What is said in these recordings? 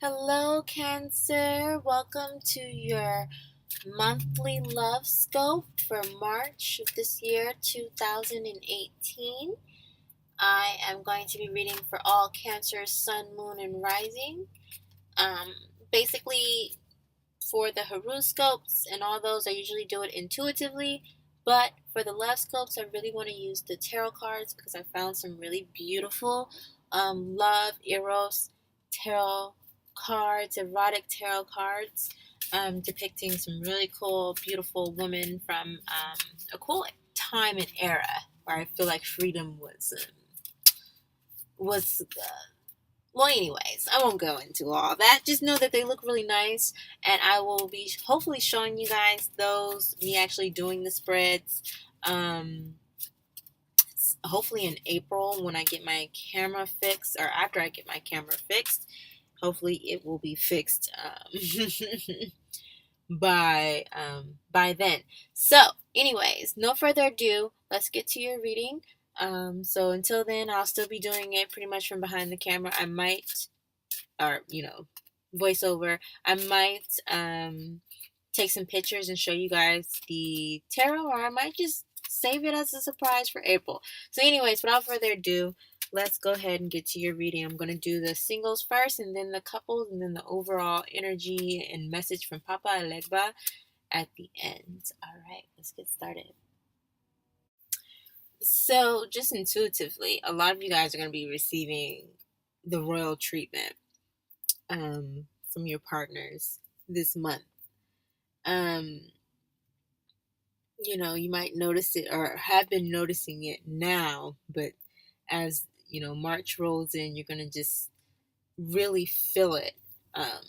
Hello, Cancer. Welcome to your monthly love scope for March of this year, 2018. I am going to be reading for all Cancer, Sun, Moon, and Rising. Um, Basically, for the horoscopes and all those, I usually do it intuitively. But for the love scopes, I really want to use the tarot cards because I found some really beautiful love, Eros tarot cards, erotic tarot cards, depicting some really cool, beautiful women from a cool time and era where I feel like freedom was well, anyways, I won't go into all that. Just know that they look really nice, and I will be hopefully showing you guys those, me actually doing the spreads. Um, Hopefully in April when I get my camera fixed, or after I get my camera fixed. Hopefully it will be fixed by then. So, anyways, no further ado. Let's get to your reading. So until then, I'll still be doing it pretty much from behind the camera. I might, or voiceover. I might take some pictures and show you guys the tarot, or I might just save it as a surprise for April. So, anyways, without further ado, let's go ahead and get to your reading. I'm going to do the singles first, and then the couples, and then the overall energy and message from Papa Alegba at the end. All right, let's get started. So, just intuitively, a lot of you guys are going to be receiving the royal treatment from your partners this month. You might notice it or have been noticing it now, but as March rolls in, you're gonna just really feel it. You're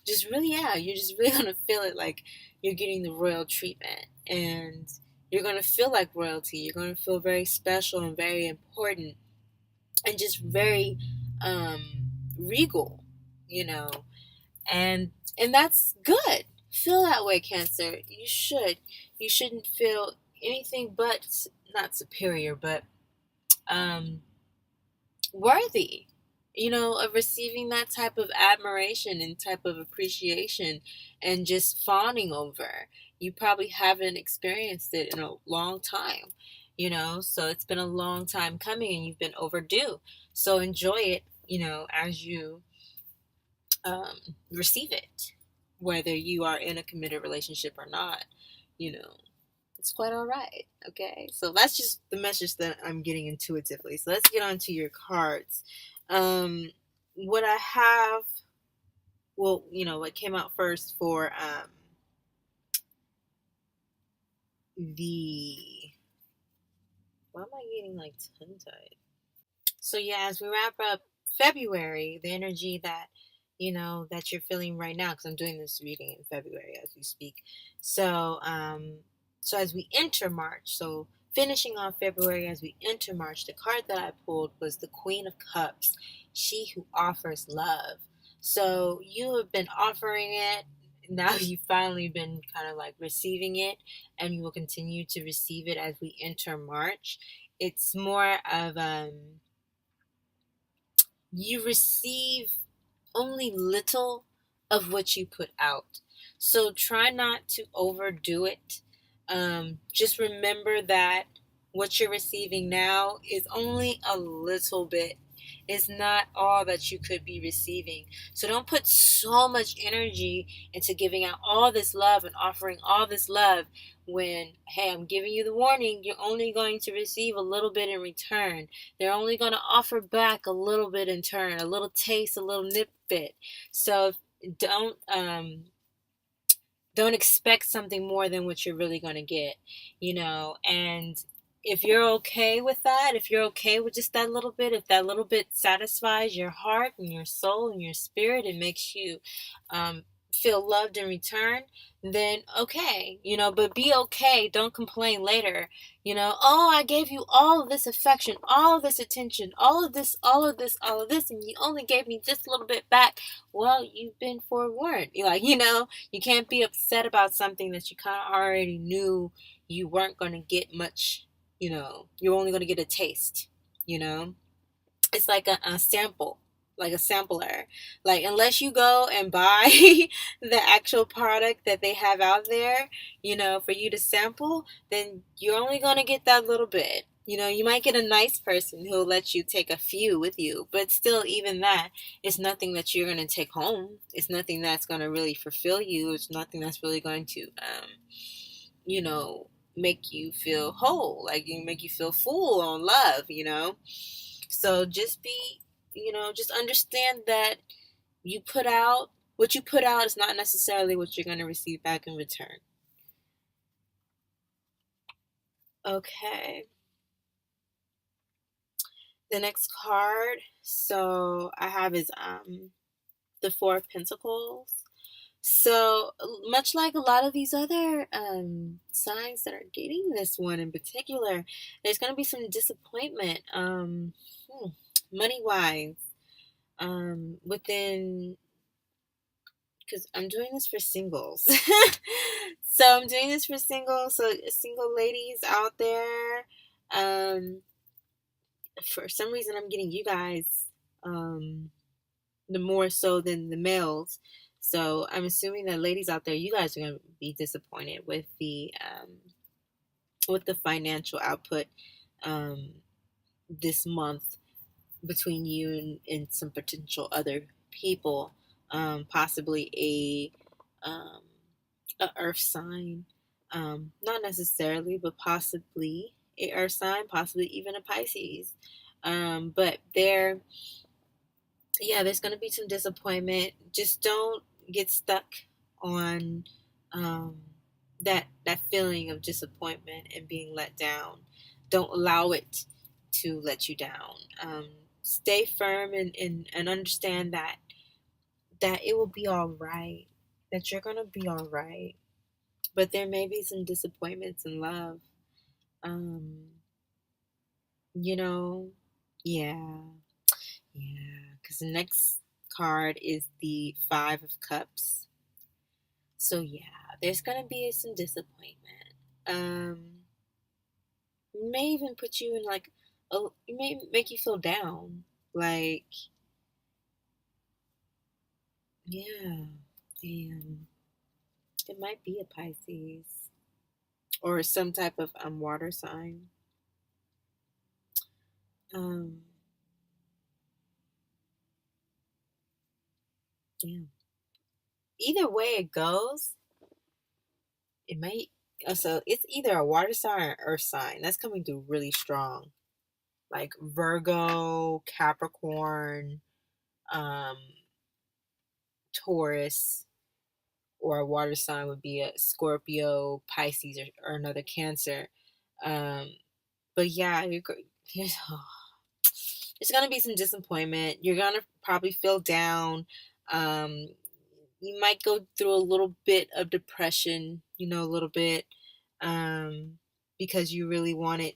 just really gonna feel it, like you're getting the royal treatment, and you're gonna feel like royalty. You're gonna feel very special and very important, and just very regal, and that's good. Feel that way, Cancer. You should. You shouldn't feel anything but not superior, but worthy, of receiving that type of admiration and type of appreciation and just fawning over. You probably haven't experienced it in a long time, so it's been a long time coming and you've been overdue. So enjoy it, as you receive it, whether you are in a committed relationship or not, it's quite all right. Okay, so that's just the message that I'm getting intuitively. So let's get on to your cards. What I have, well, what came out first for the, why am I getting like tongue tied? So yeah, as we wrap up February, the energy that that you're feeling right now, because I'm doing this reading in February as we speak. So so as we enter March, so finishing off February as we enter March, the card that I pulled was the Queen of Cups, she who offers love. So you have been offering it. Now you've finally been kind of like receiving it, and you will continue to receive it as we enter March. It's more of you receive only little of what you put out. So try not to overdo it. Just remember that what you're receiving now is only a little bit. It's not all that you could be receiving. So don't put so much energy into giving out all this love and offering all this love when, hey, I'm giving you the warning, you're only going to receive a little bit in return. They're only going to offer back a little bit in turn, a little taste, a little nip bit. So don't expect something more than what you're really going to get, and if you're okay with that, if you're okay with just that little bit, if that little bit satisfies your heart and your soul and your spirit, it makes you feel loved in return, then okay, but be okay. Don't complain later, oh, I gave you all of this affection, all of this attention, all of this, and you only gave me this little bit back. Well, you've been forewarned. You can't be upset about something that you kind of already knew you weren't going to get much, you're only going to get a taste, it's like a sample. like a sampler. Like, unless you go and buy the actual product that they have out there, for you to sample, then you're only going to get that little bit. You might get a nice person who'll let you take a few with you, but still, even that, it's nothing that you're going to take home. It's nothing that's going to really fulfill you. It's nothing that's really going to, you know, make you feel whole, like make you feel full on love. So just just understand that what you put out is not necessarily what you're going to receive back in return. Okay. The next card, so I have is the Four of Pentacles. So much like a lot of these other signs that are getting this one in particular, there's going to be some disappointment, money wise, within, because I'm doing this for singles. So I'm doing this for singles. So single ladies out there, for some reason I'm getting you guys the more so than the males. So I'm assuming that ladies out there, you guys are going to be disappointed with the financial output this month between you and some potential other people, possibly a earth sign, not necessarily, but possibly a earth sign, possibly even a Pisces. But there's going to be some disappointment. Just don't get stuck on that feeling of disappointment and being let down. Don't allow it to let you down. Stay firm and understand that it will be all right. That you're gonna be all right. But there may be some disappointments in love. Um, yeah, yeah. Because the next card is the Five of Cups. So yeah, there's gonna be some disappointment. May even put you in like it may make you feel down. Like, yeah, damn. It might be a Pisces or some type of water sign. Um, yeah. Either way it goes, it might. So it's either a water sign or earth sign that's coming through really strong, like Virgo, Capricorn, um, Taurus, or a water sign would be a Scorpio, Pisces, or another Cancer. Um, but yeah, there's going to be some disappointment. You're going to probably feel down. Um, you might go through a little bit of depression, a little bit, because you really wanted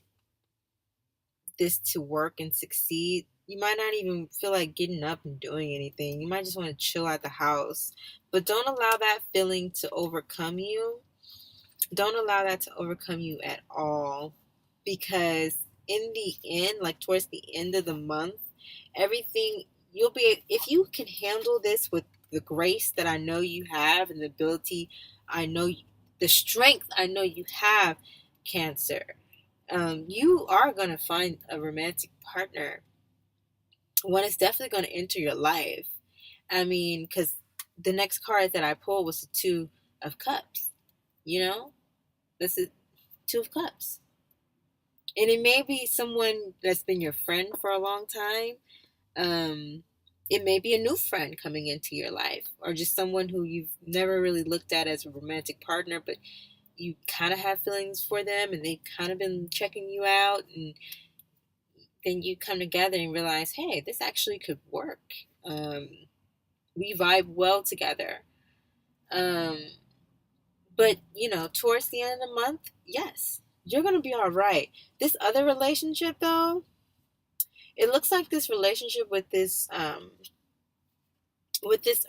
this to work and succeed. You might not even feel like getting up and doing anything. You might just want to chill at the house. But don't allow that feeling to overcome you. Don't allow that to overcome you at all. Because in the end, like towards the end of the month, everything you'll be, if you can handle this with the grace that I know you have and the ability the strength I know you have, Cancer, you are going to find a romantic partner. One is definitely going to enter your life. I mean, because the next card that I pulled was the Two of Cups. This is Two of Cups. And it may be someone that's been your friend for a long time. It may be a new friend coming into your life, or just someone who you've never really looked at as a romantic partner, but you kind of have feelings for them and they've kind of been checking you out, and then you come together and realize, hey, this actually could work. We vibe well together. But towards the end of the month, yes, you're gonna be all right. This other relationship, though, it looks like this relationship with this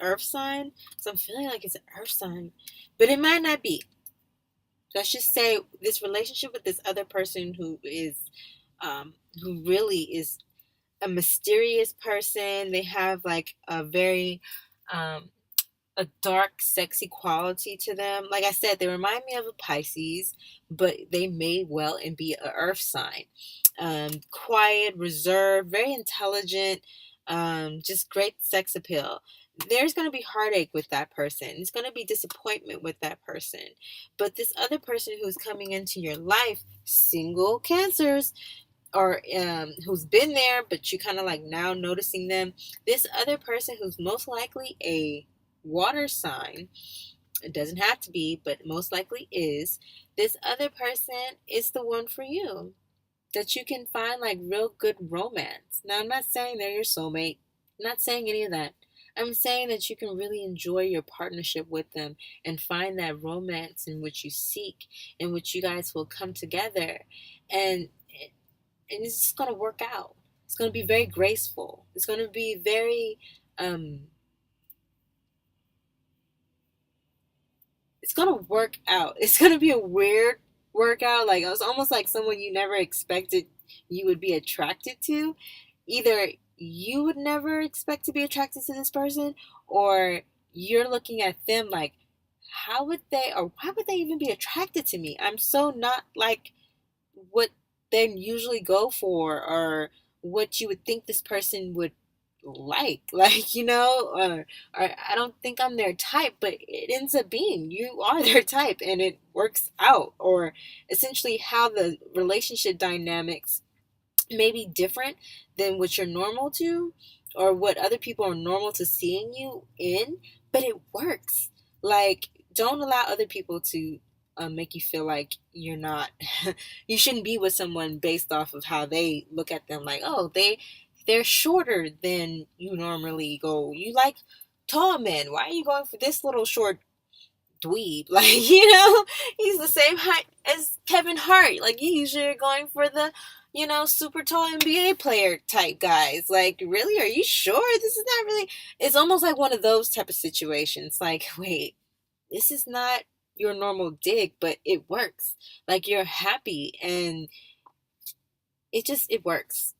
earth sign. So I'm feeling like it's an earth sign, but it might not be. Let's just say this relationship with this other person who really is a mysterious person. They have like a very a dark, sexy quality to them. Like I said, they remind me of a Pisces, but they may well and be an earth sign. Quiet, reserved, very intelligent, just great sex appeal. There's going to be heartache with that person. There's going to be disappointment with that person. But this other person who's coming into your life, single cancers, or who's been there, but you kind of like now noticing them, this other person who's most likely a water sign, it doesn't have to be, but most likely is, this other person is the one for you, that you can find like real good romance. Now, I'm not saying they're your soulmate. I'm not saying any of that. I'm saying that you can really enjoy your partnership with them and find that romance in which you seek, in which you guys will come together, and it's just going to work out. It's going to be very graceful. It's going to be very it's going to work out. It's going to be a weird workout. Like, it's almost like someone you never expected you would be attracted to. Either you would never expect to be attracted to this person, or you're looking at them like, how would they, or why would they even be attracted to me? I'm so not like what they usually go for, or what you would think this person would like, or I don't think I'm their type, but it ends up being you are their type, and it works out. Or essentially how the relationship dynamics may be different than what you're normal to, or what other people are normal to seeing you in, but it works. Like, don't allow other people to make you feel like you're not you shouldn't be with someone based off of how they look at them, like, oh, they're shorter than you normally go. You like tall men, why are you going for this little short dweeb? Like, he's the same height as Kevin Hart. Like, you usually are going for the, super tall NBA player type guys. Like, really? Are you sure? This is not really. It's almost like one of those type of situations. Like, wait, this is not your normal dig, but it works. Like, you're happy, and it works.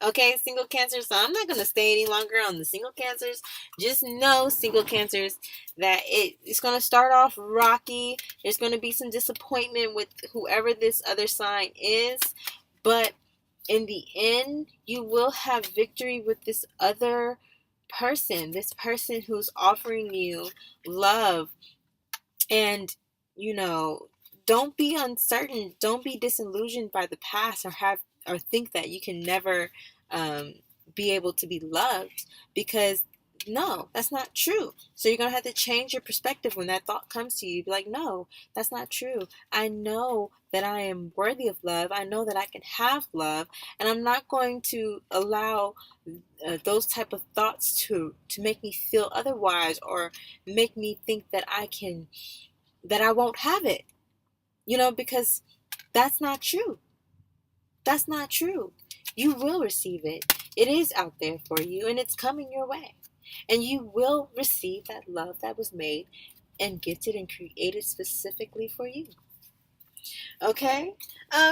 Okay, single cancers. So I'm not gonna stay any longer on the single cancers. Just know, single cancers, that it's gonna start off rocky. There's gonna be some disappointment with whoever this other sign is, but in the end, you will have victory with this other person. This person who's offering you love. And, you know, don't be uncertain. Don't be disillusioned by the past, or think that you can never um, be able to be loved, because no, that's not true. So you're going to have to change your perspective when that thought comes to you. Be like, no, that's not true. I know that I am worthy of love. I know that I can have love, and I'm not going to allow those type of thoughts to make me feel otherwise, or make me think that I won't have it, because that's not true. That's not true. You will receive it. It is out there for you, and it's coming your way. And you will receive that love that was made and gifted and created specifically for you. Okay?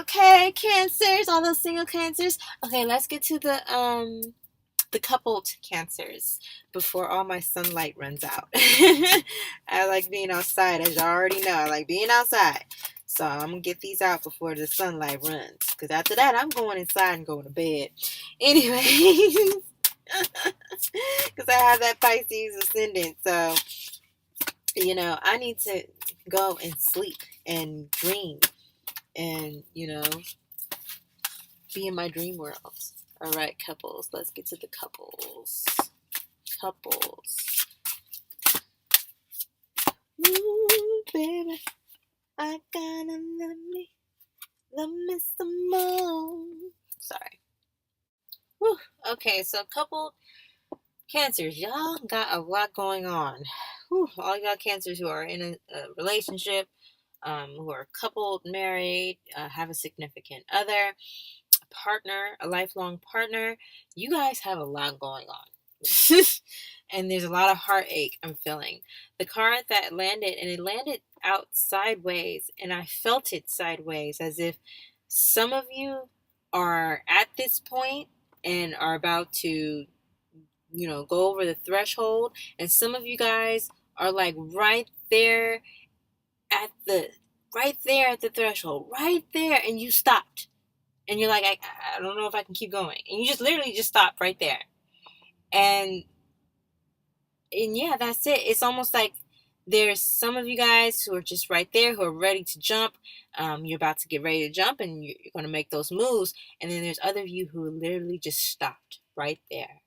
Okay, cancers, all those single cancers. Okay, let's get to the coupled cancers before all my sunlight runs out. I like being outside, as you already know. I like being outside. So I'm going to get these out before the sunlight runs. Because after that, I'm going inside and going to bed. Anyway, because I have that Pisces ascendant. So, I need to go and sleep and dream and, be in my dream world. All right, couples. Let's get to the couples. Couples. Ooh, baby, I gotta love me some more. Sorry. Whew. Okay, so couple cancers. Y'all got a lot going on. Whew. All y'all cancers who are in a relationship, who are coupled, married, have a significant other, partner, a lifelong partner, you guys have a lot going on. And there's a lot of heartache I'm feeling. The card that landed, and it landed out sideways, and I felt it sideways, as if some of you are at this point and are about to, go over the threshold. And some of you guys are like at the right there at the threshold, right there, and you stopped. And you're like, I don't know if I can keep going. And you just literally just stop right there. And yeah, that's it. It's almost like there's some of you guys who are just right there, who are ready to jump. You're about to get ready to jump, and you're going to make those moves. And then there's other of you who literally just stopped right there,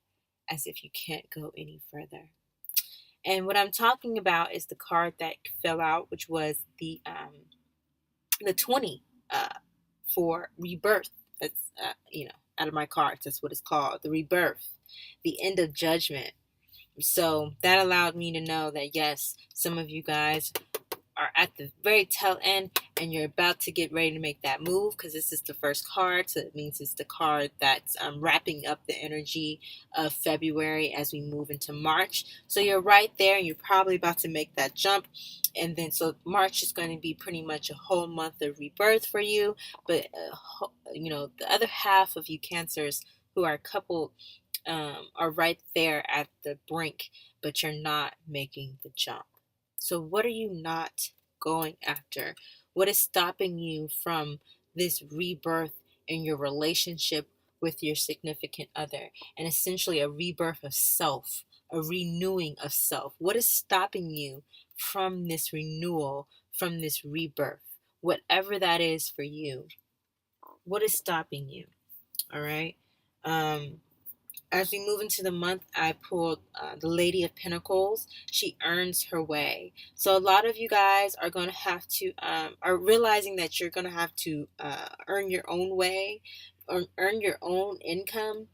as if you can't go any further. And what I'm talking about is the card that fell out, which was the 20 for rebirth. That's out of my cards. That's what it's called, the rebirth, the end of judgment. So that allowed me to know that yes, some of you guys are at the very tail end, and you're about to get ready to make that move, because this is the first card, so it means it's the card that's wrapping up the energy of February as we move into March. So you're right there, and you're probably about to make that jump. And then so March is going to be pretty much a whole month of rebirth for you. But the other half of you Cancers who are coupled are right there at the brink, but you're not making the jump. So what are you not going after? What is stopping you from this rebirth in your relationship with your significant other? And essentially a rebirth of self, a renewing of self. What is stopping you from this renewal, from this rebirth? Whatever that is for you. What is stopping you? All right. As we move into the month, I pulled the Lady of Pentacles. She earns her way. So a lot of you guys are going to have to, are realizing that you're going to have to earn your own way, or earn your own income.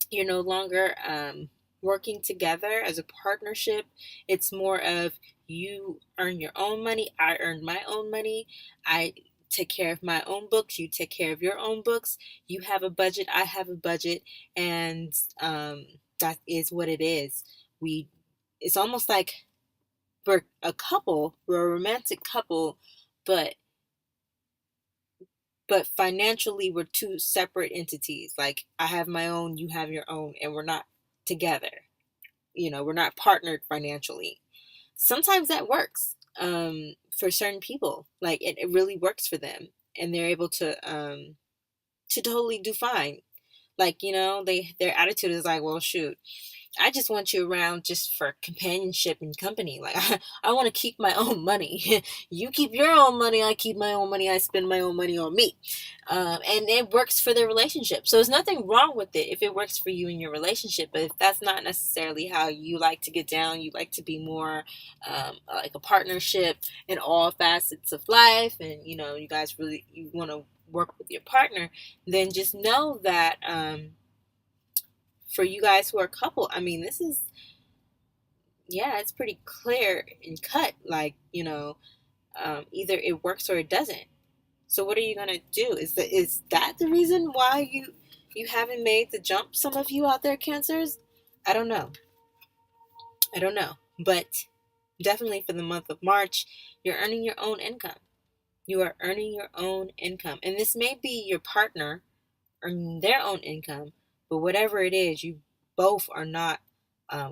You're no longer working together as a partnership. It's more of you earn your own money, I earn my own money. I take care of my own books, you take care of your own books. You have a budget, I have a budget, and that is what it is. It's almost like we're a couple, we're a romantic couple, but financially we're two separate entities. Like I have my own, you have your own, and we're not together. We're not partnered financially. Sometimes that works for certain people. Like it really works for them, and they're able to totally do fine. Like their attitude is like, well, shoot, I just want you around just for companionship and company. Like I want to keep my own money. You keep your own money, I keep my own money, I spend my own money on me. And it works for their relationship. So there's nothing wrong with it if it works for you in your relationship. But if that's not necessarily how you like to get down, you like to be more like a partnership in all facets of life, and you guys really, you want to work with your partner, then just know that for you guys who are a couple, I mean, this is, it's pretty clear and cut. Like, either it works or it doesn't. So what are you going to do? Is that the reason why you haven't made the jump? Some of you out there, Cancers? I don't know. But definitely for the month of March, you're earning your own income. You are earning your own income. And this may be your partner earning their own income, but whatever it is, you both are not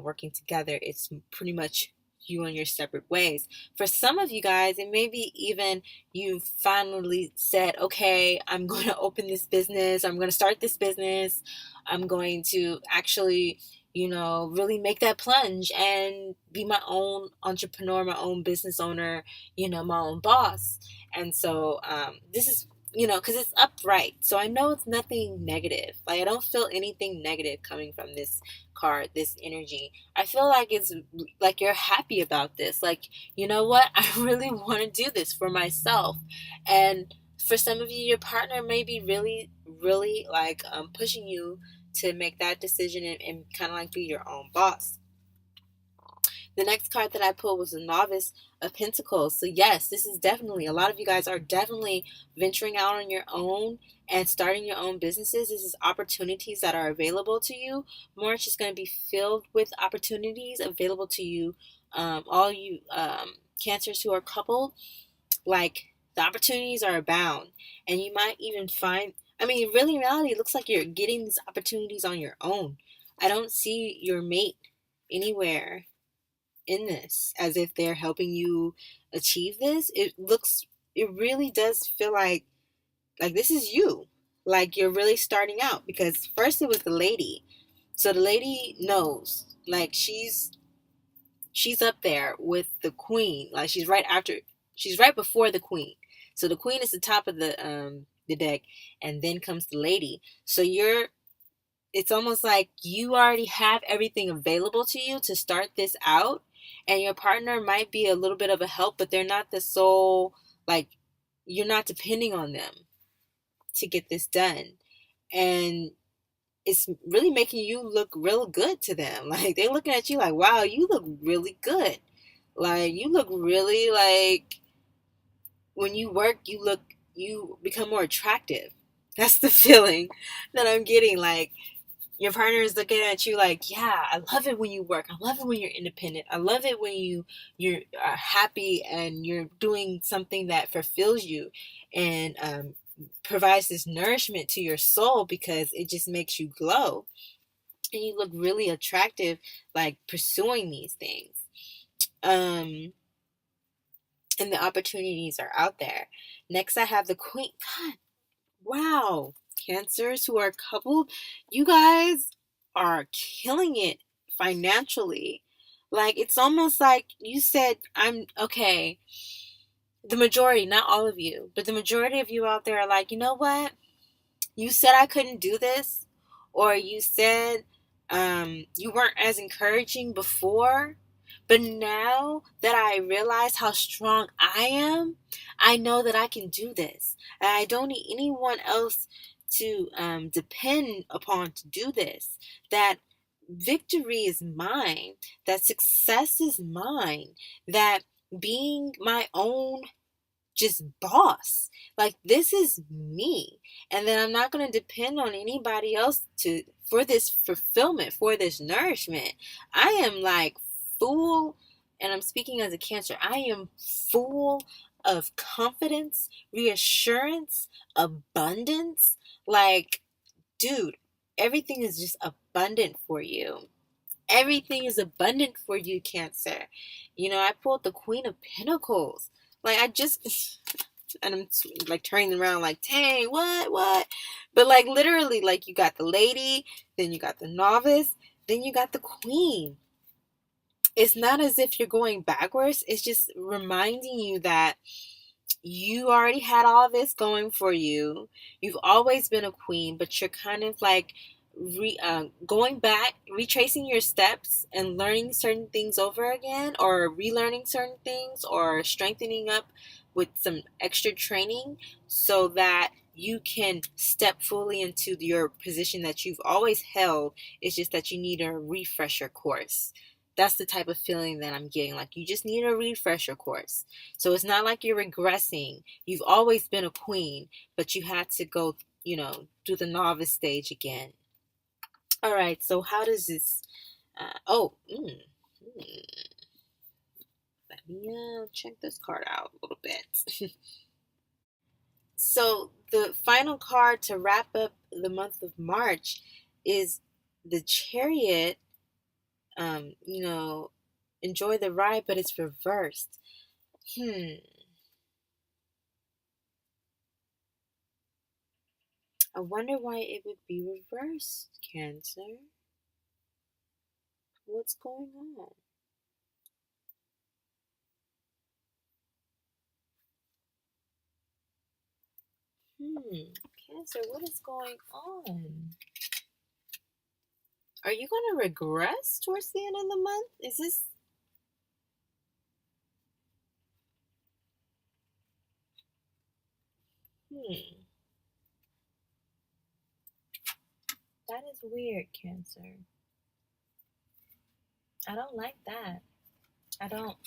working together. It's pretty much you on your separate ways. For some of you guys, it may be even you finally said, okay, I'm going to open this business. I'm going to start this business. I'm going to actually, really make that plunge and be my own entrepreneur, my own business owner, my own boss. And so this is, because it's upright. So I know it's nothing negative. Like I don't feel anything negative coming from this card, this energy. I feel like it's like you're happy about this. Like, you know what? I really want to do this for myself. And for some of you, your partner may be really, really like pushing you to make that decision and kind of like be your own boss. The next card that I pulled was the Novice of Pentacles. So yes, this is definitely, a lot of you guys are definitely venturing out on your own and starting your own businesses. This is opportunities that are available to you. March is going to be filled with opportunities available to you. All you Cancers who are coupled, like the opportunities are abound, and you might even find I mean, really, in reality, it looks like you're getting these opportunities on your own. I don't see your mate anywhere in this as if they're helping you achieve this. It really does feel like this is you. Like you're really starting out because first it was the lady. So the lady knows, like she's up there with the queen. Like she's right before the queen. So the queen is the top of the deck, and then comes the lady. So it's almost like you already have everything available to you to start this out, and your partner might be a little bit of a help, but they're not the sole, like you're not depending on them to get this done. And it's really making you look real good to them. Like they're looking at you like, wow, you look really good. Like you look really like when you work, you become more attractive. That's the feeling that I'm getting. Like your partner is looking at you like, yeah, I love it when you work. I love it when you're independent. I love it when you're happy and you're doing something that fulfills you and provides this nourishment to your soul because it just makes you glow and you look really attractive, like pursuing these things. Um, and the opportunities are out there. Next, I have the Queen. God, wow, Cancers who are coupled, you guys are killing it financially. Like it's almost like you said, I'm okay. The majority, not all of you, but the majority of you out there are like, you know what? You said I couldn't do this, or you said you weren't as encouraging before, but now that I realize how strong I am, I know that I can do this. And I don't need anyone else to depend upon to do this. That victory is mine, that success is mine, that being my own just boss. Like this is me. And then I'm not going to depend on anybody else to for this fulfillment, for this nourishment. I am like full, and I'm speaking as a Cancer. I am full of confidence, reassurance, abundance. Like, dude, everything is just abundant for you. Everything is abundant for you, Cancer. You know, I pulled the Queen of Pentacles. Like I just and I'm like turning around like, dang, what? But like literally, like you got the lady, then you got the novice, then you got the queen. It's not as if you're going backwards. It's just reminding you that you already had all this going for you. You've always been a queen, but you're kind of like going back, retracing your steps and learning certain things over again, or relearning certain things, or strengthening up with some extra training so that you can step fully into your position that you've always held. It's just that you need a refresher course. That's the type of feeling that I'm getting. Like you just need a refresher course. So it's not like you're regressing. You've always been a queen, but you had to go, do the novice stage again. All right. So how does this? Let me check this card out a little bit. So the final card to wrap up the month of March is the Chariot. Enjoy the ride, but it's reversed. I wonder why it would be reversed, Cancer. What's going on? Cancer, what is going on? Are you going to regress towards the end of the month? Is this... That is weird, Cancer. I don't like that. I don't.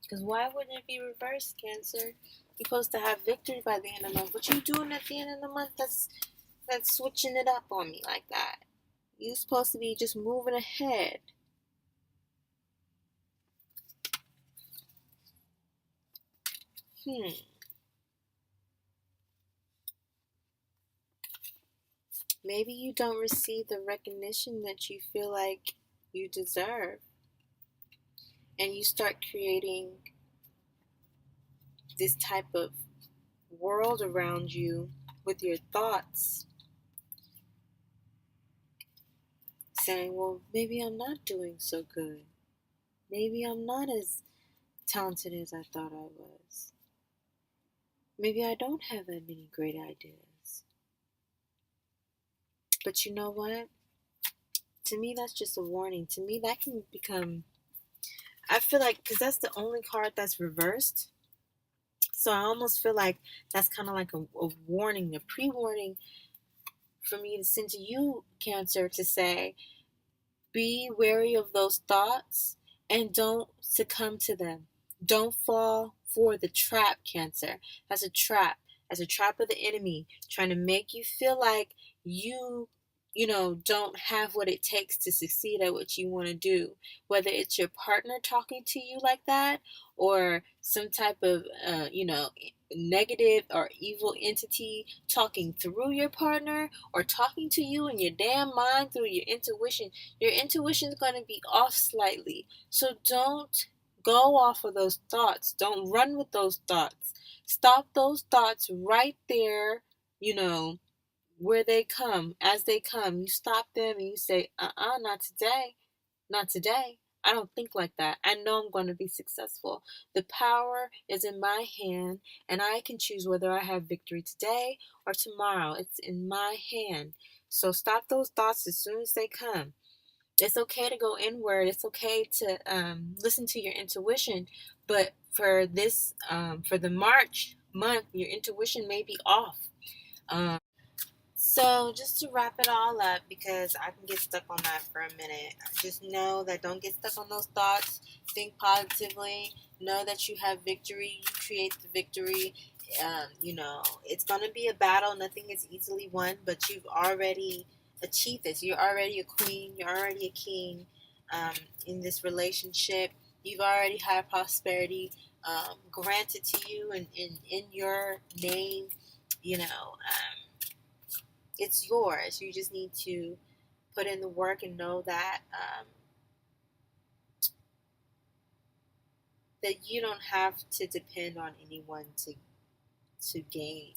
Because why wouldn't it be reversed, Cancer? You're supposed to have victory by the end of the month. What you doing at the end of the month that's switching it up on me like that? You're supposed to be just moving ahead. Maybe you don't receive the recognition that you feel like you deserve. And you start creating this type of world around you with your thoughts, saying, well, maybe I'm not doing so good. Maybe I'm not as talented as I thought I was. Maybe I don't have that many great ideas. But you know what? To me, that's just a warning. To me, that can become, I feel like, because that's the only card that's reversed. So I almost feel like that's kind of like a warning, a pre-warning for me to send to you, Cancer, to say, be wary of those thoughts and don't succumb to them. Don't fall for the trap, Cancer. That's a trap. That's a trap of the enemy trying to make you feel like you don't have what it takes to succeed at what you want to do. Whether it's your partner talking to you like that, or some type of, negative or evil entity talking through your partner, or talking to you in your damn mind through your intuition is going to be off slightly. So don't go off of those thoughts. Don't run with those thoughts. Stop those thoughts right there, where they come, as they come. You stop them and you say, not today. Not today. I don't think like that. I know I'm going to be successful. The power is in my hand, and I can choose whether I have victory today or tomorrow. It's in my hand. So stop those thoughts as soon as they come. It's okay to go inward. It's okay to listen to your intuition. But for for the March month, your intuition may be off. So just to wrap it all up, because I can get stuck on that for a minute, just know that don't get stuck on those thoughts. Think positively. Know that you have victory. You create the victory. It's going to be a battle. Nothing is easily won, but you've already achieved this. You're already a queen. You're already a king in this relationship. You've already had prosperity granted to you in your name. It's yours. You just need to put in the work and know that that you don't have to depend on anyone to gain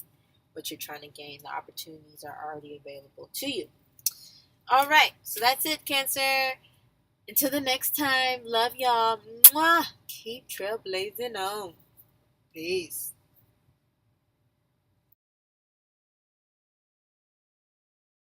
what you're trying to gain. The opportunities are already available to you. All right, so that's it, Cancer. Until the next time, love y'all. Mwah! Keep trailblazing on. Peace.